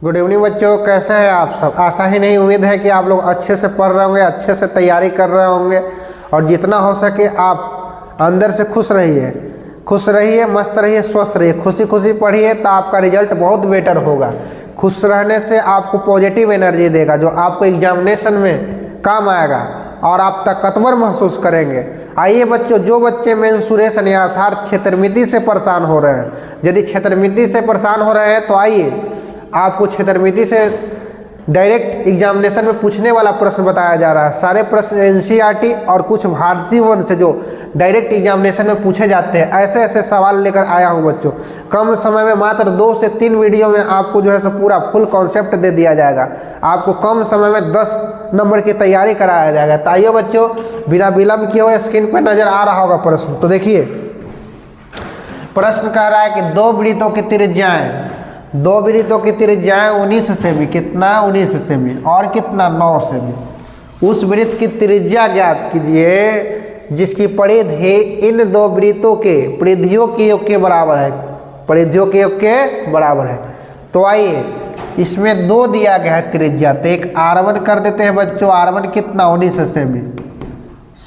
Good evening बच्चों, कैसे हैं आप सब। आशा ही नहीं, उम्मीद है कि आप लोग अच्छे से पढ़ रहे होंगे, अच्छे से तैयारी कर रहे होंगे और जितना हो सके आप अंदर से खुश रहिए, मस्त रहिए, स्वस्थ रहिए, खुशी खुशी पढ़िए तो आपका रिजल्ट बहुत बेटर होगा। खुश रहने से आपको पॉजिटिव एनर्जी देगा जो आपको एग्जामिनेशन में काम आएगा और आप ताकतवर महसूस करेंगे। आइए बच्चों, जो बच्चे मेंसुरेशन या अर्थात क्षेत्रमिति से परेशान हो रहे हैं, यदि क्षेत्रमिति से परेशान हो रहे हैं तो आइए आपको क्षेत्रमिति से डायरेक्ट एग्जामिनेशन में पूछने वाला प्रश्न बताया जा रहा है। सारे प्रश्न एनसीईआरटी और कुछ भारतीय वन से जो डायरेक्ट एग्जामिनेशन में पूछे जाते हैं, ऐसे ऐसे सवाल लेकर आया हूं बच्चों। कम समय में मात्र 2 से 3 वीडियो में आपको जो है सो पूरा फुल कॉन्सेप्ट दे दिया जाएगा। आपको कम समय में 10 नंबर की तैयारी कराया जाएगा। तो आइए बच्चों, बिना विलंब किए हुए स्क्रीन पर नजर आ रहा होगा प्रश्न, तो देखिए प्रश्न कह रहा है कि 2 वृत्तों की त्रिज्याएं 19 सेमी, कितना 19 सेमी और कितना 9 सेमी। उस वृत्त की त्रिज्या ज्ञात कीजिए जिसकी परिधि इन 2 वृत्तों के परिधियों के योग के बराबर है। परिधियों के योग के बराबर है। तो आइए, इसमें 2 दिया गया है त्रिज्या, तो एक R1 कर देते हैं बच्चों। R1 कितना 19 सेमी,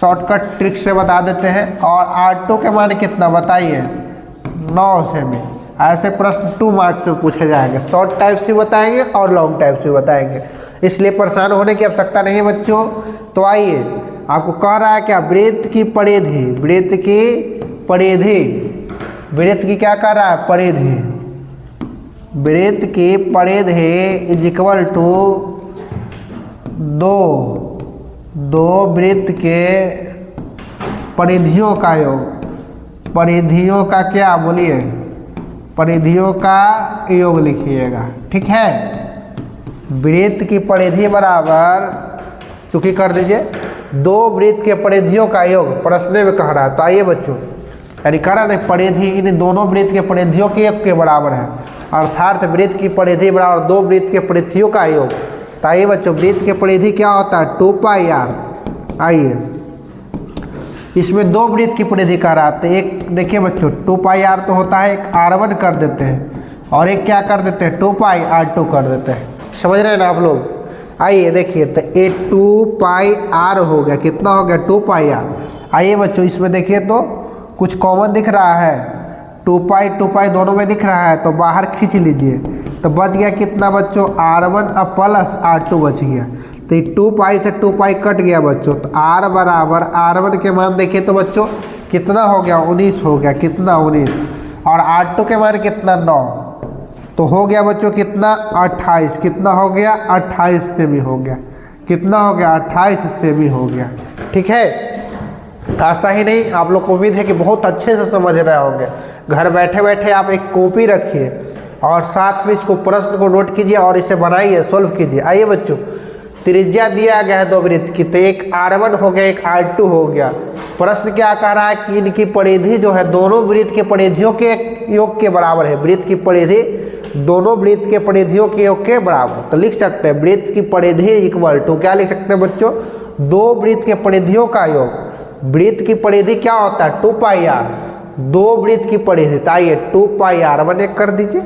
शॉर्टकट ट्रिक से बता देते हैं। और R2 के मान कितना बताइए, 9 सेमी। ऐसे प्रश्न 2 मार्क्स में पूछे जाएंगे, शॉर्ट टाइप से बताएंगे और लॉन्ग टाइप से बताएंगे, इसलिए परेशान होने की आवश्यकता नहीं बच्चों। तो आइए, आपको कह रहा है क्या, वृत्त की क्या कह रहा है, परिधि। वृत्त की परिधि इज इक्वल टू 2 वृत्त के परिधियों का योग। परिधियों का क्या बोलिए, परिधियों का योग लिखिएगा, ठीक है। वृत्त की परिधि बराबर, चूंकि कर दीजिए 2 वृत्त के परिधियों का योग प्रश्न में कह रहा है। तो आइए बच्चों, यानी कह रहा नहीं, परिधि इन दोनों वृत्त के परिधियों के योग के बराबर है, अर्थात वृत्त की परिधि बराबर 2 वृत्त के परिधियों का योग। तो आइए बच्चों, वृत्त के परिधि क्या होता है, 2πr। आइए, इसमें 2 वृत्त की परिधि कह रहा है। एक देखिए बच्चों, 2πr तो होता है, एक R1 कर देते हैं और एक क्या कर देते हैं, 2πr2 कर देते हैं। समझ रहे हैं ना आप लोग। आइए देखिए, तो ये 2πr हो गया, कितना हो गया, 2πr। आइए बच्चों, इसमें देखिए तो कुछ कॉमन दिख रहा है, 2π दोनों में दिख रहा है, तो बाहर खींच लीजिए। तो बच गया कितना बच्चों, R1 प्लस R2 बच गया। तो 2π से 2π कट गया बच्चों। तो R बराबर R1 के मान देखिए तो बच्चों कितना हो गया, 19 हो गया, कितना 19। और R2 के मान कितना, 9। तो हो गया बच्चों कितना, 28। कितना हो गया, 28 सेमी हो गया। कितना हो गया, 28 सेमी हो गया, ठीक है। ऐसा ही नहीं, आप लोग को उम्मीद है कि बहुत अच्छे से समझ रहे होंगे। घर बैठे बैठे आप एक कॉपी रखिए और साथ में इसको प्रश्न को नोट कीजिए और इसे बनाइए, सोल्व कीजिए। आइए बच्चों, त्रिज्या दिया गया है 2 वृत्त की, तो एक R1 हो गया, एक R2 हो गया। प्रश्न क्या कह रहा है कि इनकी परिधि जो है दोनों वृत्त के परिधियों के योग के बराबर है। वृत्त की परिधि दोनों वृत्त के परिधियों के योग के बराबर। तो लिख सकते हैं वृत्त की परिधि इक्वल टू, क्या लिख सकते हैं बच्चों, 2 वृत्त के परिधियों का योग। वृत्त की परिधि क्या होता है, 2πr। 2 वृत्त की परिधि, तो आइए 2πr1 एक कर दीजिए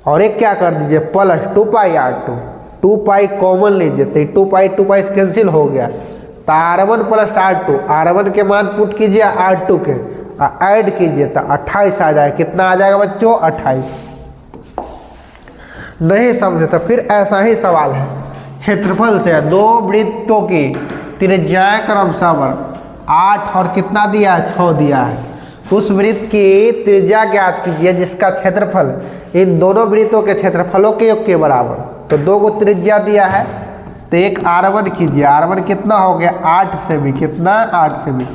और एक क्या कर दीजिए, प्लस 2πr2। 2π कॉमन लीजिए, तो 2π कैंसिल हो गया। तो R1 प्लस R2, R1 के मान पुट कीजिए R2 के, ऐड कीजिए तो 28 आ जाएगा। कितना आ जाएगा बच्चों, 28। नहीं समझे तो फिर ऐसा ही सवाल है, क्षेत्रफल से 2 वृत्तों की त्रिज्याएं क्रमशः 8 और कितना दिया है, 6 दिया है। उस वृत्त की त्रिज्या ज्ञात कीजिए जिसका क्षेत्रफल इन दोनों वृत्तों के क्षेत्रफलों के योग के बराबर। तो 2 को त्रिज्या दिया है, तो एक R1 कीजिए। R1 कितना हो गया, 8 सेमी। कितना, 8 सेमी।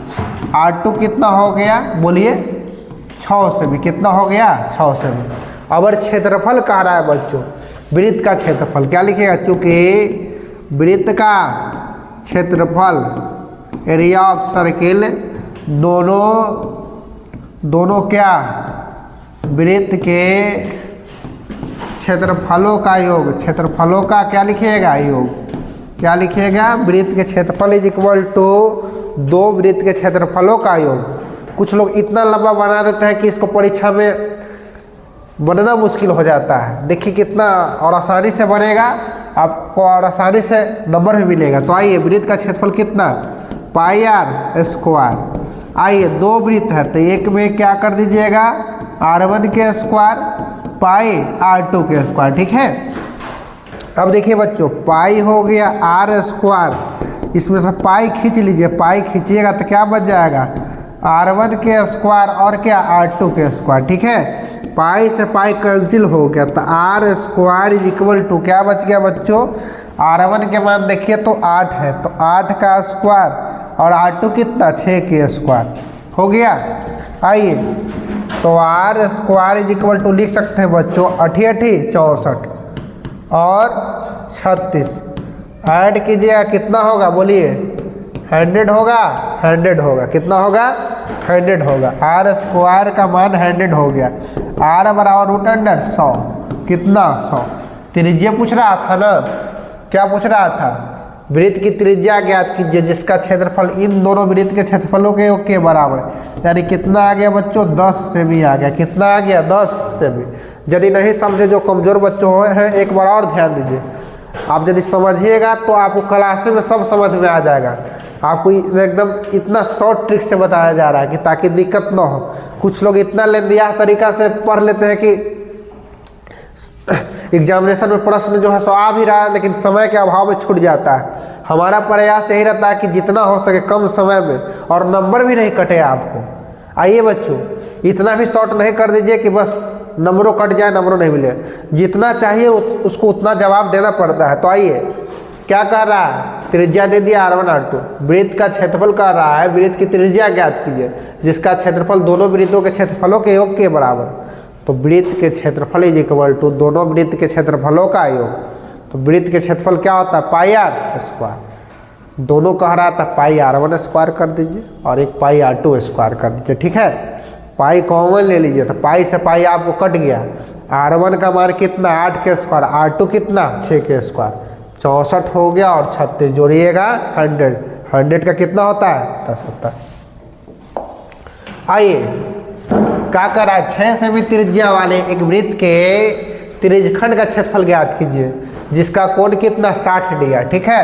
R2 कितना हो गया, बोलिए 6 सेमी। कितना हो गया, 6 सेमी। अब क्षेत्रफल कह रहा है बच्चों, वृत्त का क्षेत्रफल क्या लिखेगा, चूंकि वृत्त का क्षेत्रफल एरिया ऑफ सर्किल दोनों क्या, वृत्त के क्षेत्रफलों का योग। क्षेत्रफलों का क्या लिखिएगा, योग। क्या लिखिएगा, वृत्त के क्षेत्रफल इज इक्वल टू 2 वृत्त के क्षेत्रफलों का योग। कुछ लोग इतना लंबा बना देते हैं कि इसको परीक्षा में बनना मुश्किल हो जाता है। देखिए कितना और आसानी से बनेगा आपको और आसानी से नंबर भी मिलेगा। तो आइए वृत्त का क्षेत्रफल कितना, पाई आर स्क्वायर। आइए दो वृत्त है तो एक में क्या कर दीजिएगा r1 के स्क्वायर पाई r2 के स्क्वायर, ठीक है। अब देखिए बच्चों पाई हो गया आर स्क्वायर, इसमें से पाई खींच लीजिए, पाई खींचिएगा तो क्या बच जाएगा r1 के स्क्वायर और क्या r2 के स्क्वायर, ठीक है। पाई से पाई कैंसिल हो गया तो R square is equal to क्या बच गया बच्चों, r1 के मान देखिए तो 8 है तो 8 का स्क्वायर और r2 कितना 6 के स्क्वायर हो गया। आइए तो R square is equal to लिख सकते हैं बच्चों 8 64 और 36 ऐड कीजिएगा कितना होगा बोलिए 100 होगा, 100 होगा, कितना होगा 100 होगा। आर स्क्वायर का मान 100 हो गया। आर बराबर रूट अंडर 100 कितना 100। त्रिज्या पूछ रहा था ना, क्या पूछ रहा था, वृत्त की त्रिज्या ज्ञात कीजिए जिसका क्षेत्रफल इन दोनों वृत्त के क्षेत्रफलों के योग के बराबर है। यानी कितना आ गया बच्चों 10 सेमी आ गया, कितना आ गया 10 सेमी। यदि नहीं समझे जो कमजोर बच्चों हैं एक बार और ध्यान दीजिए, आप यदि समझिएगा तो आपको क्लास में सब समझ में आ जाएगा। आपको एकदम इतना शॉर्ट ट्रिक से बताया जा रहा है कि ताकि दिक्कत ना हो। कुछ लोग इतना लेंदिया तरीका से पढ़ लेते हैं कि एग्जामिनेशन में प्रश्न जो है सो आ भी रहा है लेकिन समय के अभाव में छूट जाता है। हमारा प्रयास यही रहता है कि जितना हो सके कम समय में और नंबर भी नहीं कटे आपको। आइए बच्चों इतना भी शॉर्ट नहीं कर दीजिए कि बस नंबरों कट जाए, नंबरों नहीं मिले। जितना चाहिए उसको उतना जवाब देना पड़ता है। तो आइए क्या कर रहा है, त्रिज्या दे दिया r1 r2, वृत्त का क्षेत्रफल कर रहा है वृत्त की त्रिज्या ज्ञात कीजिए जिसका क्षेत्रफल दोनों वृत्तों के क्षेत्रफलों के योग के बराबर। तो वृत्त के क्षेत्रफल इज इक्वल टू दोनों वृत्त के क्षेत्रफलों का योग। तो वृत्त के क्षेत्रफल क्या होता है पाई आर स्क्वायर, दोनों कह रहा था पाई r1 स्क्वायर कर दीजिए और एक पाई r2 स्क्वायर कर दीजिए, ठीक है। पाई कॉमन ले लीजिए तो पाई से पाई आपको कट गया। r1 का मान कितना 8 के स्क्वायर, r2 कितना 6 के स्क्वायर, 64 हो गया और 36 जोड़िएगा 100, 100 का कितना होता है 10 होता है। आइए क्या कर रहा है 6 सेमी त्रिज्या वाले एक वृत्त के त्रिज्यखंड का क्षेत्रफल ज्ञात कीजिए जिसका कोण कितना 60 डिग्री, ठीक है।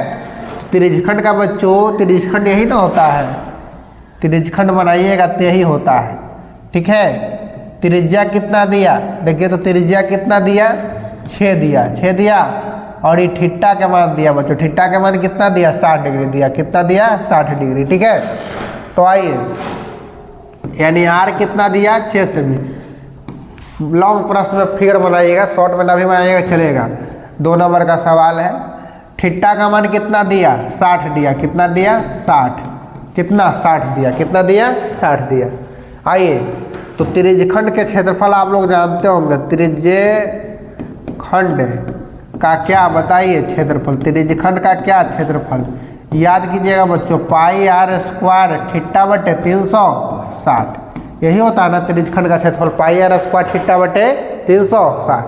त्रिज्यखंड का बच्चों त्रिज्यखंड यही ना होता है, त्रिज्यखंड बनाइएगा तो यही होता है, ठीक है। त्रिज्या कितना दिया देखिए तो त्रिज्या कितना दिया 6 दिया, 6 दिया और ये थीटा का मान दिया बच्चों, थीटा का मान कितना दिया 60 डिग्री दिया, कितना दिया 60 डिग्री, ठीक है। तो आइए यानी आर कितना दिया 6 सेमी। लॉन्ग प्रश्न में फिगर बनाइएगा, शॉर्ट में ना भी बनाइएगा चलेगा। 2 नंबर का सवाल है, थीटा का मान कितना दिया 60 दिया, कितना दिया 60, कितना 60 दिया, कितना दिया 60 दिया। आइए तो त्रिज्यखंड के क्षेत्रफल आप लोग जानते होंगे, त्रिज्यखंड का क्या बताइए क्षेत्रफल, त्रिज्यखंड का क्या क्षेत्रफल याद कीजिएगा बच्चों पाई आर स्क्वायर थीटा बटे 360, यही होता है ना त्रिज्यखंड का क्षेत्रफल पाई आर स्क्वायर थीटा बटे 360।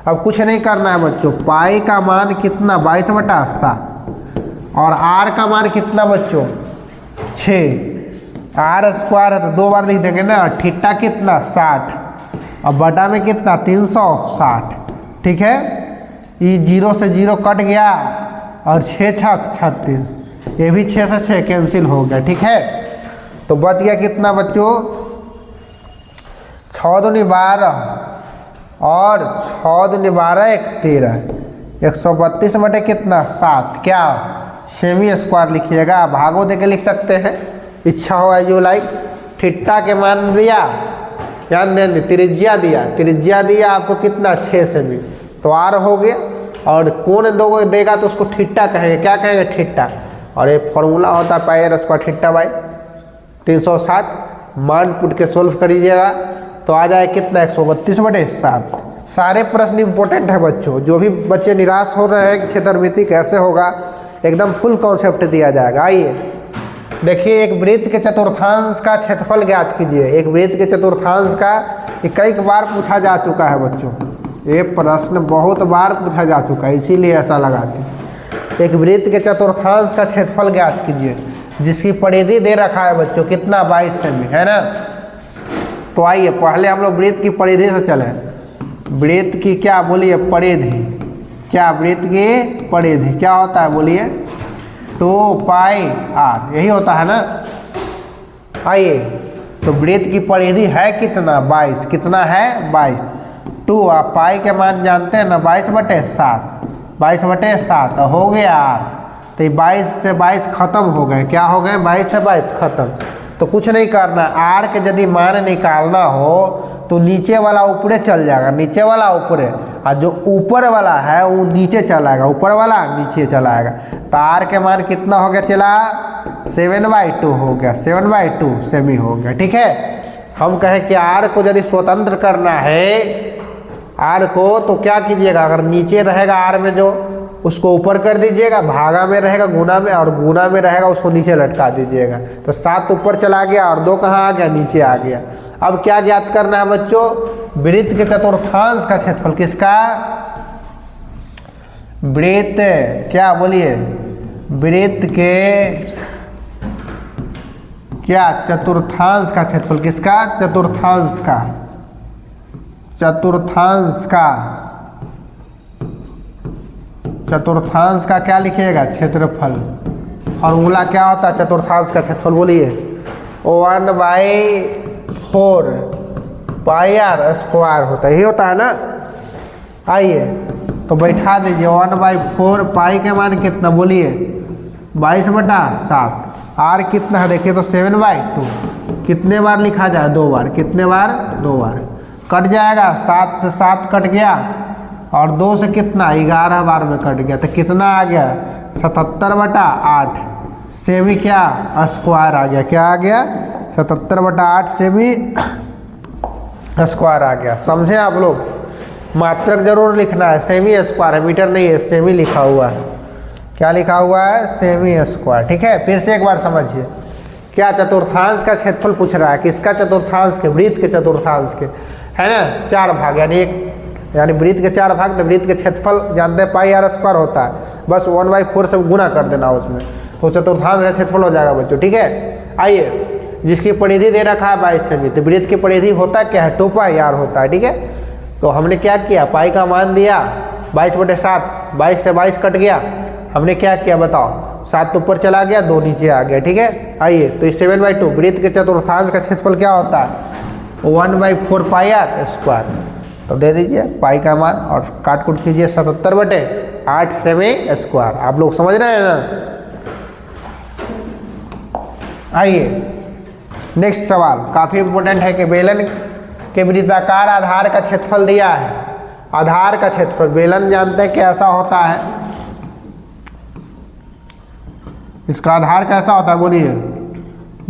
अब कुछ नहीं करना है बच्चों, पाई का मान कितना 22/7 और आर का मान कितना बच्चों 6, आर स्क्वायर है तो 2 बार लिख देंगे ना, थीटा कितना 60 और बटा में कितना 360, ठीक है। ये 0 से 0 कट गया और 6 छक 36, ये भी 6 से 6 कैंसिल हो गया, ठीक है। तो बच गया कितना बच्चों 6 दूनी 12 और 6 दूनी 12 1 13, 132 बटे कितना 7, क्या सेमी स्क्वायर लिखिएगा, भागो दे के लिख सकते हैं, इच्छा हो जो लाइक। थीटा के मान दिया, ध्यान दें त्रिज्या दिया, त्रिज्या दिया आपको कितना 6 सेमी, तो आर हो गया और कोण दो देगा तो उसको थीटा कहेंगे, क्या कहेंगे थीटा। और ये फॉर्मूला होता है pi r square theta by 360, मान पुट के सोल्व करिएगा तो आ जाए कितना 132/7। सारे प्रश्न इंपॉर्टेंट है बच्चों, जो भी बच्चे निराश हो रहे हैं क्षेत्रमिति कैसे होगा एकदम फुल कॉन्सेप्ट दिया जाएगा। आइए देखिए एक वृत्त के चतुर्थांश का क्षेत्रफल ज्ञात कीजिए। एक वृत्त के चतुर्थांश का कई बार पूछा जा चुका है बच्चों, ये प्रश्न बहुत बार पूछा जा चुका है इसीलिए ऐसा लगा कि एक वृत्त के चतुर्थांश का क्षेत्रफल ज्ञात कीजिए जिसकी परिधि दे रखा है बच्चों कितना 22 सेमी, है ना। तो आइए पहले हम लोग वृत्त की परिधि से चले। वृत्त की क्या बोलिए परिधि, क्या वृत्त की परिधि क्या होता है बोलिए 2πr, यही होता है ना। आइए तो वृत्त की परिधि है कितना 22, कितना है 22, 2 आप पाई के मान जानते हैं ना 22/7, 22/7 हो गया r, तो ये 22 से 22 खत्म हो गए, क्या हो गए 22 से 22 खत्म। तो कुछ नहीं करना, r के यदि मान निकालना हो तो नीचे वाला ऊपरे चल जाएगा, नीचे वाला ऊपरे, और जो ऊपर वाला है वो नीचे चला आएगा, ऊपर वाला नीचे चला आएगा। तो r के मान कितना हो गया चला 7/2 हो गया, 7/2 सेमी हो गया। ठीक है, हम कहें कि r को यदि स्वतंत्र करना है r को, तो क्या कीजिएगा, अगर नीचे रहेगा r में जो उसको ऊपर कर दीजिएगा, भागा में रहेगा गुना में, और गुना में रहेगा उसको नीचे लटका दीजिएगा। तो 7 ऊपर चला गया और 2 कहाँ आ गया, नीचे आ गया। अब क्या ज्ञात करना है बच्चों, वृत्त के चतुर्थांश का क्षेत्रफल, किसका, वृत्त क्या बोलिए, वृत्त के क्या चतुर्थांश का क्षेत्रफल, किसका, चतुर्थांश का, चतुर्थांश का, चतुर्थांश का क्या लिखिएगा क्षेत्रफल। फॉर्मूला क्या होता है चतुर्थांश का क्षेत्रफल बोलिए 1/4 πr² होता है, यही होता है ना। आइए तो बैठा दीजिए 1/4 पाई के मान कितना बोलिए 22/7, r कितना है देखिए तो 7/2, कितने बार लिखा जाए 2 बार, कितने बार 2 बार, कट जाएगा 7 से 7 कट गया, और 2 से कितना 11 बार में कट गया, तो कितना आ गया 77/8 सेमी क्या स्क्वायर आ गया, क्या आ गया 77/8 सेमी स्क्वायर आ गया। समझे आप लोग, मात्रक जरूर लिखना है, सेमी स्क्वायर है, मीटर नहीं है, सेमी लिखा हुआ है, क्या लिखा हुआ है सेमी स्क्वायर। ठीक है, फिर से एक बार समझिए, क्या चतुर्थांश का क्षेत्रफल पूछ रहा है, किसका चतुर्थांश के, वृत्त के चतुर्थांश के, है ना, 4 भाग, यानी वृत्त के 4 भाग, तो वृत्त के क्षेत्रफल जानते हैं πr² होता है, बस 1/4 से गुना कर देना उसमें, तो चतुर्थांश का क्षेत्रफल हो जाएगा बच्चों। ठीक है, आइए जिसकी परिधि दे रखा है 22 सेमी, तो वृत्त की परिधि होता क्या है 2πr होता है। ठीक है, तो हमने क्या किया, पाई का मान दिया 22/7, 22 से 22 कट गया, हमने क्या किया बताओ, 7 ऊपर चला गया, 2 नीचे आ गया। ठीक है, आइए तो 7/2 वृत्त के चतुर्थांश का क्षेत्रफल क्या होता है 1/4 πr², तो दे दीजिए पाई का मान और काट कुट कीजिए 77/8 सेमी स्क्वायर। आप लोग समझ रहे हैं ना। आइए नेक्स्ट सवाल काफ़ी इंपॉर्टेंट है कि बेलन के वृत्ताकार आधार का क्षेत्रफल दिया है, आधार का क्षेत्रफल, बेलन जानते हैं कैसा होता है, इसका आधार कैसा होता है बोलिए,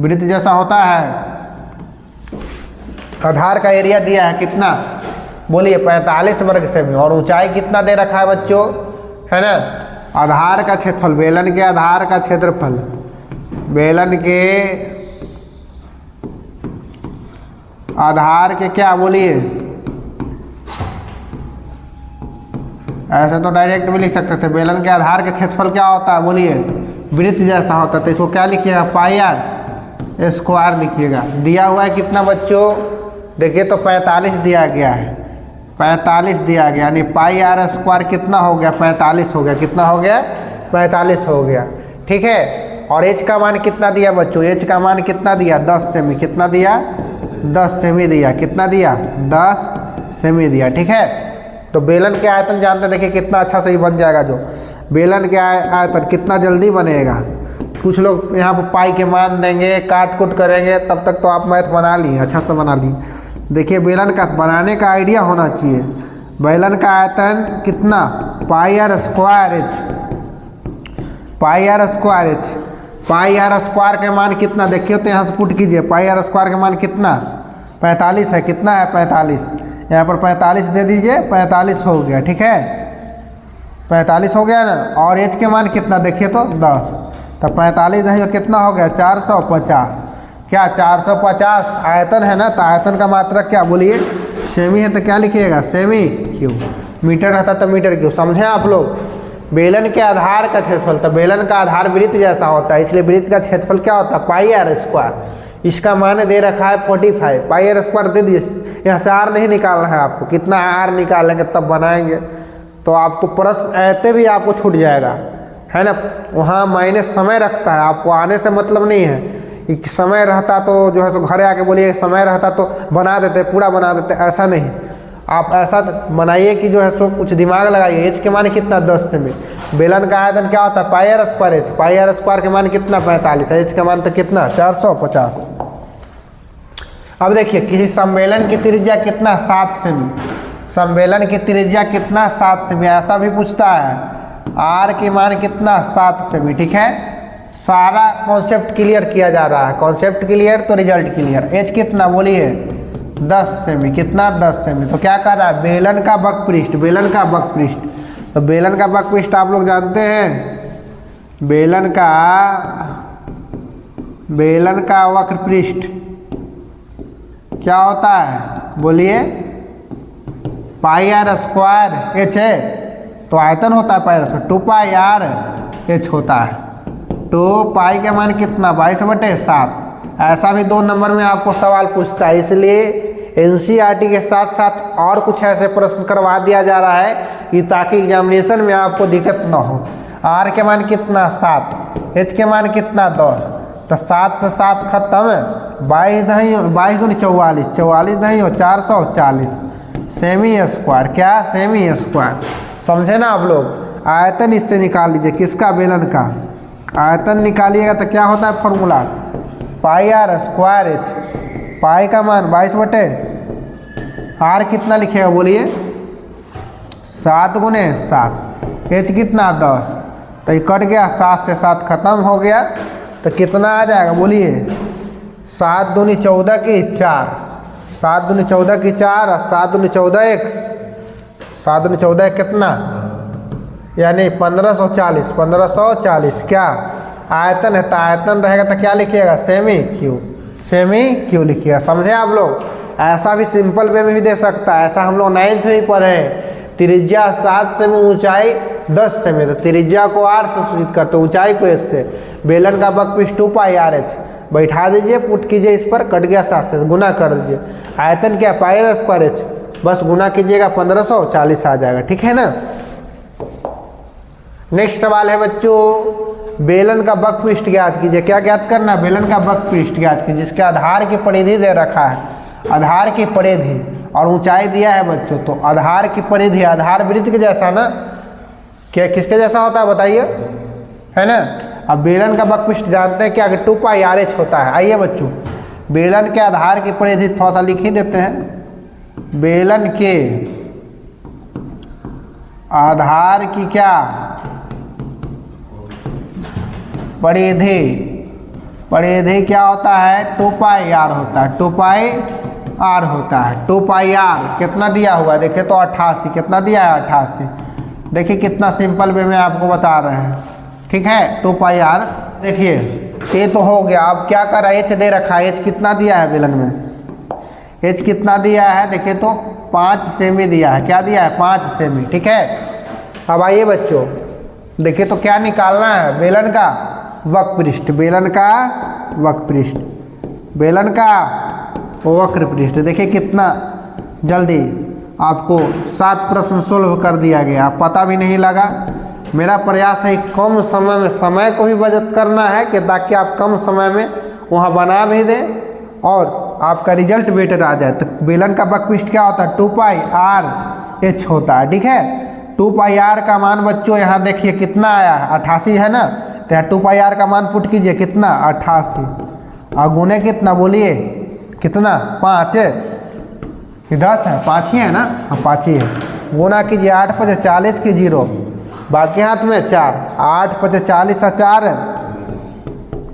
वृत्त जैसा होता है, आधार का एरिया दिया है कितना बोलिए 45 वर्ग सेमी, और ऊंचाई कितना दे रखा है बच्चों, है ना। आधार का क्षेत्रफल, बेलन के आधार का क्षेत्रफल, बेलन के आधार के क्या बोलिए, ऐसे तो डायरेक्ट भी लिख सकते थे, बेलन के आधार के क्षेत्रफल क्या होता है बोलिए वृत्त जैसा होता है, तो इसको क्या लिखिएगा πr² लिखिएगा। दिया हुआ है कितना बच्चों, देखिए तो 45 दिया गया है, 45 दिया गया, यानी πr² कितना हो गया 45 हो गया, कितना हो गया 45 हो गया। ठीक है, और h का मान कितना दिया बच्चों, h का मान कितना दिया 10 सेमी, कितना दिया 10 सेमी दिया, कितना दिया 10 सेमी दिया। ठीक है, तो बेलन के आयतन जानते देखिए कितना अच्छा सही बन जाएगा, जो बेलन के आयतन कितना जल्दी बनेगा। कुछ लोग यहाँ पर पाई के मान देंगे, काट कुट करेंगे, तब तक तो आप मैथ बना लिए, अच्छा से बना लिए। देखिए बेलन का बनाने का आइडिया होना चाहिए। बेलन का आयतन कितना πr² πr² के मान कितना देखिए, तो यहाँ से पुट कीजिए, πr² के मान कितना 45 है, कितना है 45, यहाँ पर 45 दे दीजिए, 45 हो गया। ठीक है, 45 हो गया ना, और h के मान कितना देखिए तो 10, तो 45 नहीं कितना हो गया 450, क्या 450 आयतन है ना, तो आयतन का मात्रक क्या बोलिए सेमी है, तो क्या लिखिएगा सेमी क्यूब, मीटर रहता तो मीटर क्यूब। समझे आप लोग, बेलन के आधार का क्षेत्रफल, तो बेलन का आधार वृत्त जैसा होता है, इसलिए वृत्त का क्षेत्रफल क्या होता है πr², इसका मान दे रखा है 45, पाई आर स्क्वायर दे दिए। यहाँ से आर नहीं निकालना है आपको, कितना आर निकालेंगे तब बनाएंगे, तो आपको प्रश्न ऐसे भी आपको छूट जाएगा, है ना। वहाँ माइनस समय रखता है, आपको आने से मतलब नहीं है कि समय रहता तो जो है सो घरे आके बोलिए समय रहता तो बना देते, पूरा बना देते, ऐसा नहीं। आप ऐसा बनाइए कि जो है सो कुछ दिमाग लगाइए। एच के मान कितना 10 सेमी, बेलन का आयतन क्या होता है pi r square H, pi r square के मान कितना 45, एच का मान तो कितना 450। अब देखिए किसी सम्मेलन की त्रिज्या कितना 7 सेमी, सम्मेलन की त्रिज्या कितना 7 सेमी, ऐसा भी पूछता है। आर के मान कितना 7 सेमी, ठीक है। सारा कॉन्सेप्ट क्लियर किया जा रहा है, कॉन्सेप्ट क्लियर तो रिजल्ट क्लियर। एच कितना बोलिए 10 सेमी, कितना 10 सेमी। तो क्या कर रहा है बेलन का बक पृष्ठ, बेलन का बक पृष्ठ, तो बेलन का बक पृष्ठ आप लोग जानते हैं, बेलन का वक्र पृष्ठ क्या होता है बोलिए पाई आर स्क्वायर एच है, तो आयतन होता है pi r square 2 pi r H होता है। तो पाई के मान कितना 22/7। ऐसा भी 2 नंबर में आपको सवाल पूछता है, इसलिए एनसीईआरटी के साथ साथ और कुछ ऐसे प्रश्न करवा दिया जा रहा है कि ताकि एग्जामिनेशन में आपको दिक्कत ना हो। आर के मान कितना 7, एच के मान कितना 10, तो 7 से 7 खत्म, 22 नहीं हो 22 दूनी 44, 44 नहीं हो 440 सेमी स्क्वायर, क्या सेमी स्क्वायर, समझे ना आप लोग। आयतन इससे निकाल लीजिए, किसका बेलन का आयतन निकालिएगा तो क्या होता है formula pi r square H, pi का मान 22 आर कितना लिखेगा बोलिए 7 गुने 7, एच कितना 10, तो ये कट गया 7 से 7 खत्म हो गया, तो कितना आ जाएगा बोलिए 7 दूनी 14 की 4, 7 दूनी 14 की 4 और 7 दूनी 14 1, 7 दूनी 14 कितना यानी 1540, 1540 क्या आयतन है, तो आयतन रहेगा तो क्या लिखिएगा सेमी क्यू लिखिएगा, समझे आप लोग। ऐसा भी सिंपल वे में भी दे सकता है, ऐसा हम लोग 9th में भी पढ़े हैं। त्रिज्या 7 सेमी, ऊंचाई 10 सेमी, तो त्रिज्या को आर से सूचित करते, ऊंचाई को एच से। बेलन का बक पृष्ठ 2 पाई आर एच, बैठा दीजिए, पुट कीजिए, इस पर कट गया 7 से, गुना कर दीजिए। आयतन क्या पाई आर स्क्वायर एच, बस गुना कीजिएगा 1540 आ जाएगा, ठीक है ना। नेक्स्ट सवाल है बच्चों, बेलन का बक पृष्ठ ज्ञात कीजिए। क्या ज्ञात करना है बेलन का बक पृष्ठ ज्ञात कीजिए, जिसके आधार की परिधि दे रखा है, आधार की परिधि और ऊंचाई दिया है बच्चों। तो आधार की परिधि आधार वृत्त के जैसा ना, क्या किसके जैसा होता है बताइए, है ना। अब बेलन का बक पृष्ठ जानते हैं क्या कि 2 पाई आर एच होता है। आइए बच्चों बेलन के आधार की परिधि थोड़ा सा लिख ही देते हैं। बेलन के आधार की क्या परिधि क्या होता है 2 पाई आर होता है, 2 पाई आर होता है। 2 पाई आर कितना दिया हुआ है देखिए तो 88, कितना दिया है 88। देखिए कितना सिंपल वे में आपको बता रहे हैं, ठीक है। 2 पाई आर देखिए ये तो हो गया। अब क्या कर रहा है एच दे रखा है, एच कितना दिया है बेलन में, एच कितना दिया है देखिए तो 5 सेमी दिया है, क्या दिया है 5 सेमी, ठीक है। अब आइए बच्चों देखिए तो क्या निकालना है बेलन का वक्र पृष्ठ, बेलन का वक्र पृष्ठ, बेलन का वक्र पृष्ठ। देखिए कितना जल्दी आपको 7 प्रश्न सोल्व कर दिया गया, पता भी नहीं लगा। मेरा प्रयास है कम समय में समय को भी बचत करना है कि ताकि आप कम समय में वहाँ बना भी दें और आपका रिजल्ट बेटर आ जाए। तो बेलन का वक्र पृष्ठ क्या होता है 2 पाई आर एच होता है, ठीक है। 2 पाई आर का मान बच्चों यहाँ देखिए कितना आया है 88 है ना, तो यहाँ 2 पाई आर का मान पुट कीजिए कितना 88 और गुने कितना बोलिए कितना 5 कि 10 है 5 ही है ना, हाँ 5 ही है। गुना कीजिए 8 × 5 = 40 की 0, बाकी हाथ में 4, 8 × 5 = 40 और 4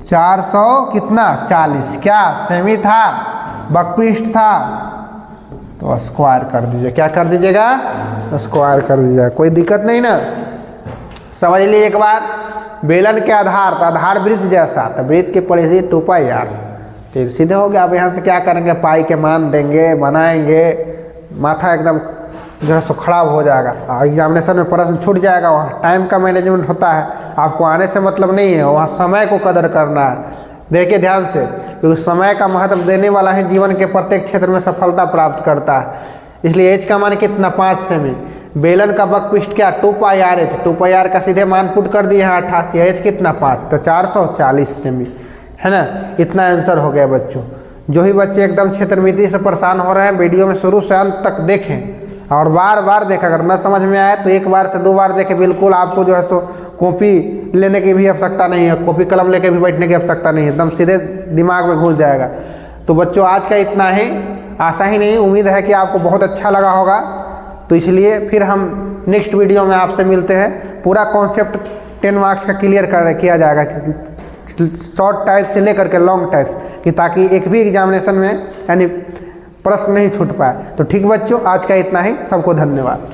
400 कितना 40, क्या सेमी था वक्र पृष्ठ था, तो स्क्वायर कर दीजिए। क्या कर दीजिएगा स्क्वायर कर दीजिएगा, कोई दिक्कत नहीं ना। समझ लीजिए एक बार बेलन के आधार तो आधार वृत्त जैसा, तो वृत्त की परिधि 2 पाई आर, तो सीधे हो गया। अब यहाँ से क्या करेंगे पाई के मान देंगे, बनाएंगे, माथा एकदम जो है सो खराब हो जाएगा। एग्जामिनेशन में प्रश्न छूट जाएगा। वहाँ टाइम का मैनेजमेंट होता है, आपको आने से मतलब नहीं है, वहाँ समय को कदर करना है। देखिए ध्यान से, क्योंकि समय का महत्व देने वाला है जीवन के प्रत्येक क्षेत्र में सफलता प्राप्त करता है। इसलिए एच का मान कितना 5 सेमी। बेलन का बकपिस्ट क्या 2πr h, 2πr का सीधे मान पुट कर दिए हैं 88, एच कितना 5, तो 440 सेमी है ना। इतना आंसर हो गया बच्चों। जो ही बच्चे एकदम क्षेत्रमिति से परेशान हो रहे हैं वीडियो में शुरू से अंत तक देखें और बार बार देखें। अगर न समझ में आए तो 1 बार से 2 बार देखें। बिल्कुल आपको जो है सो कॉपी लेने की भी आवश्यकता नहीं है, कॉपी कलम लेके भी बैठने की आवश्यकता नहीं है, एकदम सीधे दिमाग में घुस जाएगा। तो बच्चों आज का इतना ही, आशा ही नहीं उम्मीद है कि आपको बहुत अच्छा लगा होगा। तो इसलिए फिर हम नेक्स्ट वीडियो में आपसे मिलते हैं। पूरा कॉन्सेप्ट 10 मार्क्स का क्लियर किया जाएगा, शॉर्ट टाइप से लेकर के लॉन्ग टाइप कि ताकि एक भी एग्जामिनेशन में यानी प्रश्न नहीं छूट पाए। तो ठीक बच्चों, आज का इतना ही, सबको धन्यवाद।